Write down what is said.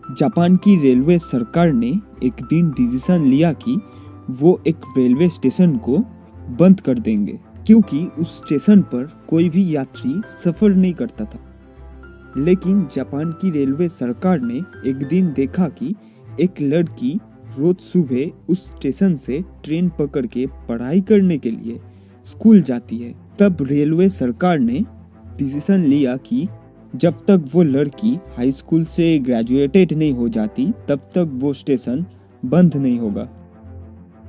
Japan की railway सरकार ने एक दिन डिसीजन लिया कि वो एक रेलवे स्टेशन को बंद कर देंगे क्योंकि उस स्टेशन पर कोई भी यात्री सफर नहीं करता था। लेकिन जापान की रेलवे सरकार ने एक दिन देखा कि एक लड़की रोज सुबह उस स्टेशन से ट्रेन पकड़ के पढ़ाई करने के लिए स्कूल जाती है। तब रेलवे सरकार ने डिसीजन लिया कि जब तक वो लड़की हाई स्कूल से ग्रेजुएटेड नहीं हो जाती तब तक वो स्टेशन बंद नहीं होगा।